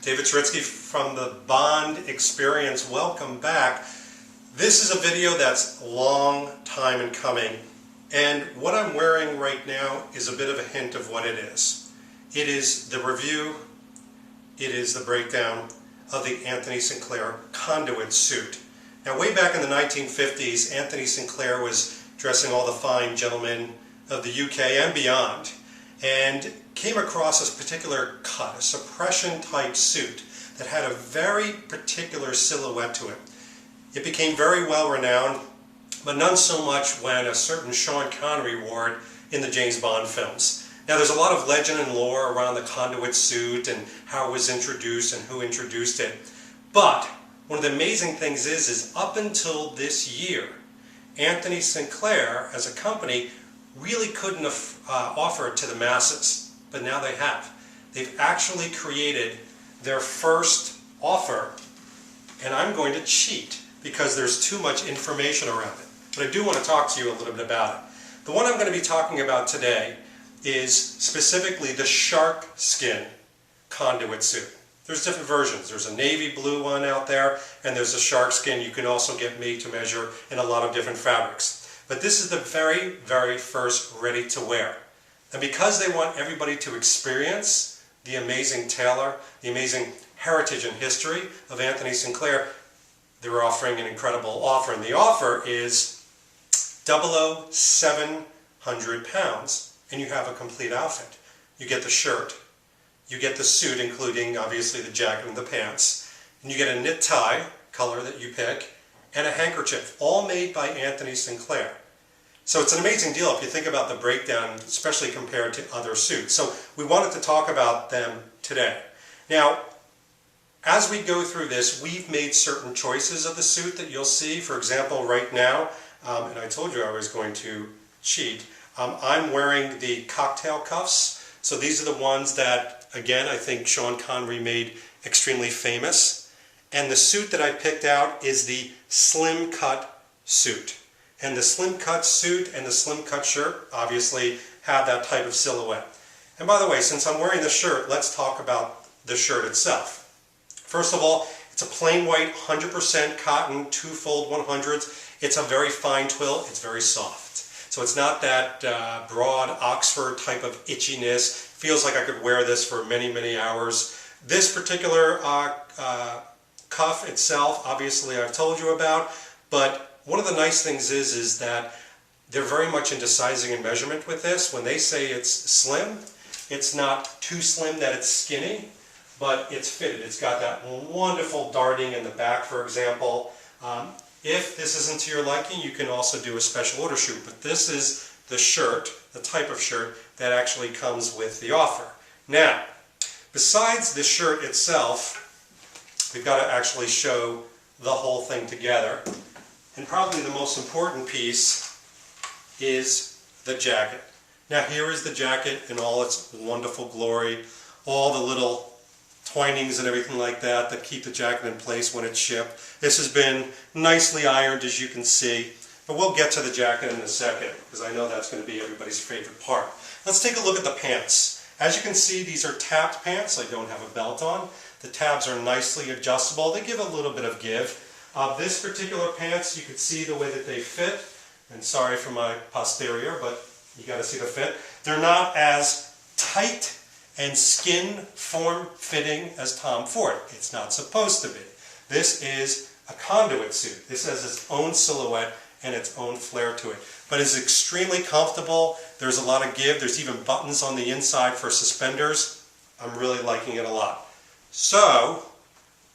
David Tritsky from the Bond Experience. Welcome back. This is a video that's a long time in coming, and what I'm wearing right now is a bit of a hint of what it is. It is the review, it is the breakdown of the Anthony Sinclair Conduit suit. Now, way back in the 1950s, Anthony Sinclair was dressing all the fine gentlemen of the UK and beyond, and came across this particular cut, a suppression type suit that had a very particular silhouette to it. It became very well renowned, but none so much when a certain Sean Connery wore it in the James Bond films. Now, there's a lot of legend and lore around the Conduit suit and how it was introduced and who introduced it. But one of the amazing things is up until this year, Anthony Sinclair as a company really couldn't offer it to the masses, but now they have. They've actually created their first offer, and I'm going to cheat because there's too much information around it. But I do want to talk to you a little bit about it. The one I'm going to be talking about today is specifically the Sharkskin Conduit suit. There's different versions. There's a navy blue one out there, and there's a Sharkskin. You can also get made to measure in a lot of different fabrics. But this is the very, very first ready to wear. And because they want everybody to experience the amazing tailor, the amazing heritage and history of Anthony Sinclair, they're offering an incredible offer. And the offer is 700 pounds, and you have a complete outfit. You get the shirt, you get the suit, including obviously the jacket and the pants, and you get a knit tie, color that you pick, and a handkerchief, all made by Anthony Sinclair. So it's an amazing deal if you think about the breakdown, especially compared to other suits. So we wanted to talk about them today. Now, as we go through this, we've made certain choices of the suit that you'll see. For example, right now, and I told you I was going to cheat, I'm wearing the cocktail cuffs. So these are the ones that, again, I think Sean Connery made extremely famous. And the suit that I picked out is the slim cut suit. And the slim cut suit and the slim cut shirt obviously have that type of silhouette. And by the way, since I'm wearing the shirt, let's talk about the shirt itself. First of all, it's a plain white 100% cotton 2-fold 100s. It's a very fine twill. It's very soft. So it's not that broad Oxford type of itchiness. Feels like I could wear this for many, many hours. This particular cuff itself, obviously I've told you about, but one of the nice things is that they're very much into sizing and measurement with this. When they say it's slim, it's not too slim that it's skinny, but it's fitted. It's got that wonderful darting in the back, for example. If this isn't to your liking, you can also do a special order shoot, but this is the shirt, the type of shirt that actually comes with the offer. Now, besides the shirt itself, we've got to actually show the whole thing together. And probably the most important piece is the jacket. Now, here is the jacket in all its wonderful glory, all the little twinings and everything like that that keep the jacket in place when it's shipped. This has been nicely ironed, as you can see, but we'll get to the jacket in a second because I know that's going to be everybody's favorite part. Let's take a look at the pants. As you can see, these are tabbed pants. I don't have a belt on. The tabs are nicely adjustable. They give a little bit of give. This particular pants, you can see the way that they fit, and sorry for my posterior, but you got to see the fit. They're not as tight and skin form fitting as Tom Ford. It's not supposed to be. This is a conduit suit. This has its own silhouette and its own flair to it, but it's extremely comfortable. There's a lot of give. There's even buttons on the inside for suspenders. I'm really liking it a lot. So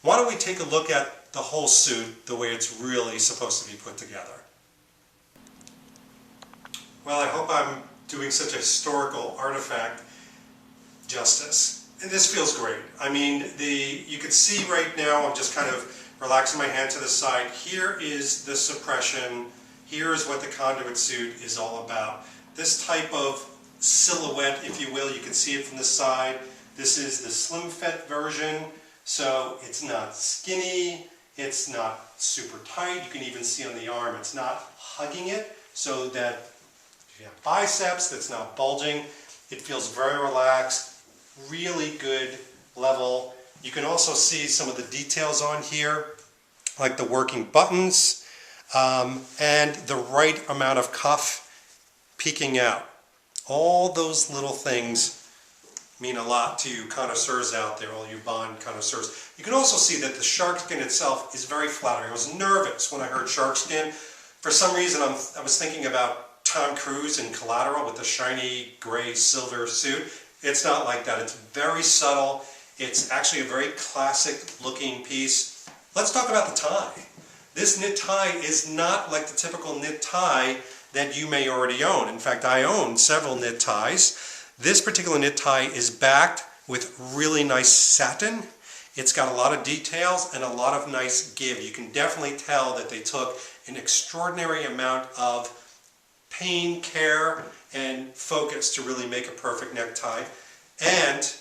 why don't we take a look at the whole suit the way it's really supposed to be put together. Well, I hope I'm doing such a historical artifact justice. And this feels great. I mean, you can see right now, I'm just kind of relaxing my hand to the side. Here is the suppression. Here is what the conduit suit is all about. This type of silhouette, if you will, you can see it from the side. This is the slim fit version, so it's not skinny. It's not super tight. You can even see on the arm, it's not hugging it, so that if you have biceps that's not bulging, it feels very relaxed, really good level You can also see some of the details on here, like the working buttons and the right amount of cuff peeking out. All those little things mean a lot to you connoisseurs out there, all you Bond connoisseurs. You can also see that the sharkskin itself is very flattering. I was nervous when I heard sharkskin. For some reason, I was thinking about Tom Cruise in Collateral with the shiny gray silver suit. It's not like that. It's very subtle. It's actually a very classic looking piece. Let's talk about the tie. This knit tie is not like the typical knit tie that you may already own. In fact, I own several knit ties. This particular knit tie is backed with really nice satin. It's got a lot of details and a lot of nice give. You can definitely tell that they took an extraordinary amount of pain, care, and focus to really make a perfect necktie. And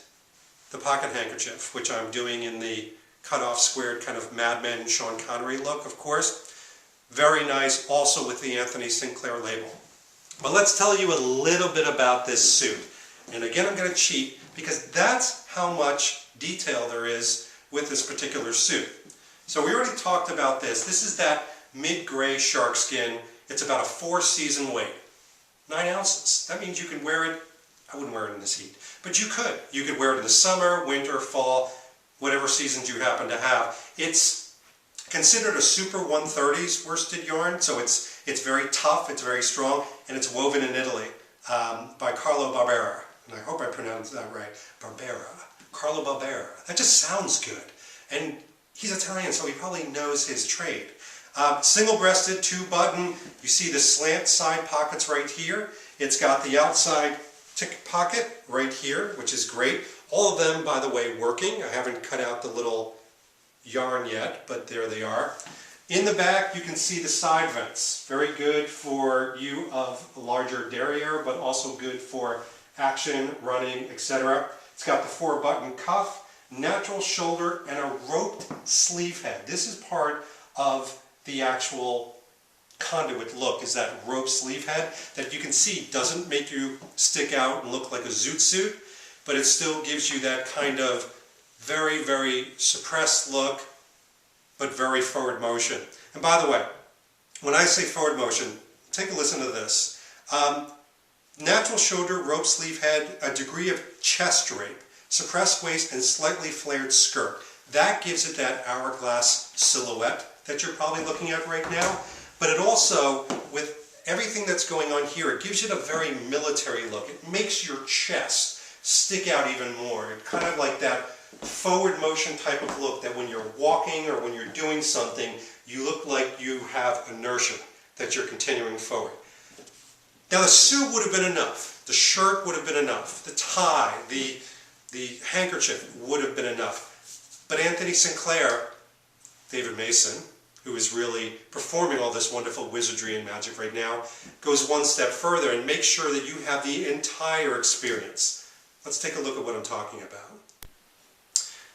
the pocket handkerchief, which I'm doing in the cut-off squared kind of Mad Men Sean Connery look, of course. Very nice, also with the Anthony Sinclair label. But let's tell you a little bit about this suit. And again, I'm going to cheat because that's how much detail there is with this particular suit. So we already talked about this. This is that mid-gray sharkskin. It's about a 4-season weight, 9 ounces. That means you can wear it. I wouldn't wear it in this heat, but you could. You could wear it in the summer, winter, fall, whatever seasons you happen to have. It's considered a super 130s worsted yarn, so it's very tough, it's very strong, and it's woven in Italy by Carlo Barbera. And I hope I pronounced that right. Barbera. Carlo Barbera. That just sounds good. And he's Italian, so he probably knows his trade. Single-breasted, 2-button. You see the slant side pockets right here. It's got the outside tick pocket right here, which is great. All of them, by the way, working. I haven't cut out the little yarn yet, but there they are. In the back, you can see the side vents. Very good for you of a larger derriere, but also good for action, running, etc. It's got the 4-button cuff, natural shoulder, and a roped sleeve head. This is part of the actual Conduit look, is that rope sleeve head that you can see doesn't make you stick out and look like a zoot suit, but it still gives you that kind of very, very suppressed look, but very forward motion. And by the way, when I say forward motion, take a listen to this. Natural shoulder, rope sleeve head, a degree of chest drape, suppressed waist, and slightly flared skirt. That gives it that hourglass silhouette that you're probably looking at right now. But it also, with everything that's going on here, it gives it a very military look. It makes your chest stick out even more. It's kind of like that forward motion type of look that when you're walking or when you're doing something, you look like you have inertia, that you're continuing forward. Now the suit would have been enough. The shirt would have been enough. The tie, the handkerchief would have been enough. But Anthony Sinclair, David Mason, who is really performing all this wonderful wizardry and magic right now, goes one step further and makes sure that you have the entire experience. Let's take a look at what I'm talking about.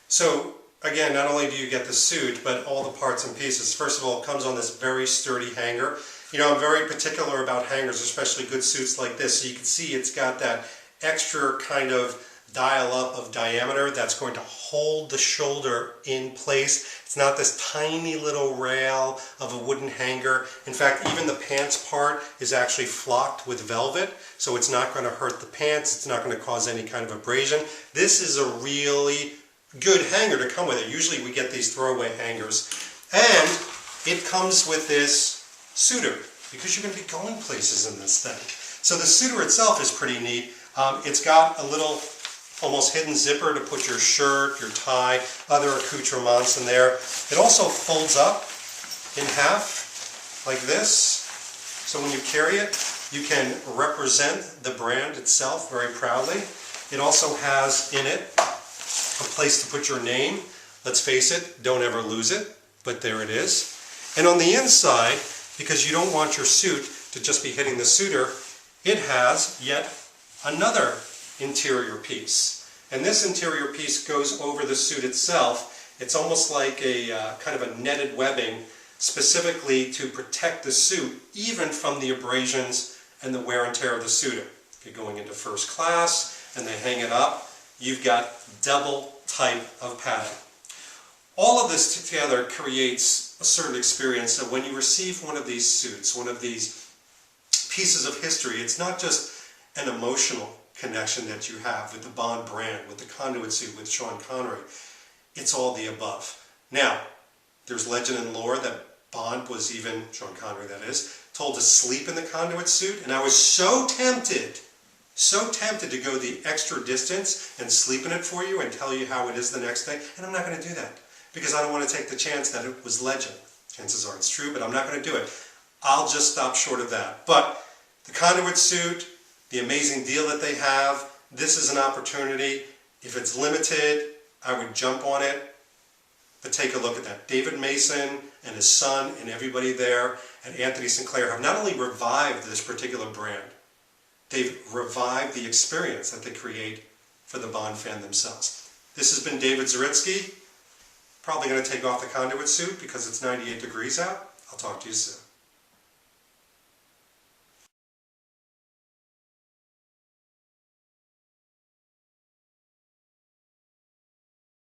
So again, not only do you get the suit, but all the parts and pieces. First of all, it comes on this very sturdy hanger. You know, I'm very particular about hangers, especially good suits like this. So you can see it's got that extra kind of dial up of diameter that's going to hold the shoulder in place. It's not this tiny little rail of a wooden hanger. In fact, even the pants part is actually flocked with velvet, so it's not going to hurt the pants. It's not going to cause any kind of abrasion. This is a really good hanger to come with it. Usually we get these throwaway hangers. And it comes with this suitor, because you're going to be going places in this thing. So the suitor itself is pretty neat. It's got a little almost hidden zipper to put your shirt, your tie, other accoutrements in there. It also folds up in half like this. So when you carry it, you can represent the brand itself very proudly. It also has in it a place to put your name. Let's face it, don't ever lose it, but there it is. And on the inside, because you don't want your suit to just be hitting the suitor, it has yet another interior piece. And this interior piece goes over the suit itself. It's almost like a kind of a netted webbing specifically to protect the suit even from the abrasions and the wear and tear of the suitor. If you're going into first class and they hang it up, you've got double type of padding. All of this together creates a certain experience that when you receive one of these suits, one of these pieces of history, it's not just an emotional connection that you have with the Bond brand, with the Conduit suit, with Sean Connery. It's all the above. Now, there's legend and lore that Bond was even, Sean Connery that is, told to sleep in the Conduit suit, and I was so tempted to go the extra distance and sleep in it for you and tell you how it is the next day, and I'm not going to do that because I don't want to take the chance that it was legend. Chances are it's true, but I'm not going to do it. I'll just stop short of that. But the Conduit suit, the amazing deal that they have, this is an opportunity. If it's limited, I would jump on it. But take a look at that. David Mason and his son and everybody there and Anthony Sinclair have not only revived this particular brand, they've revived the experience that they create for the Bond fan themselves. This has been David Zaritsky. Probably going to take off the Conduit suit because it's 98 degrees out. I'll talk to you soon.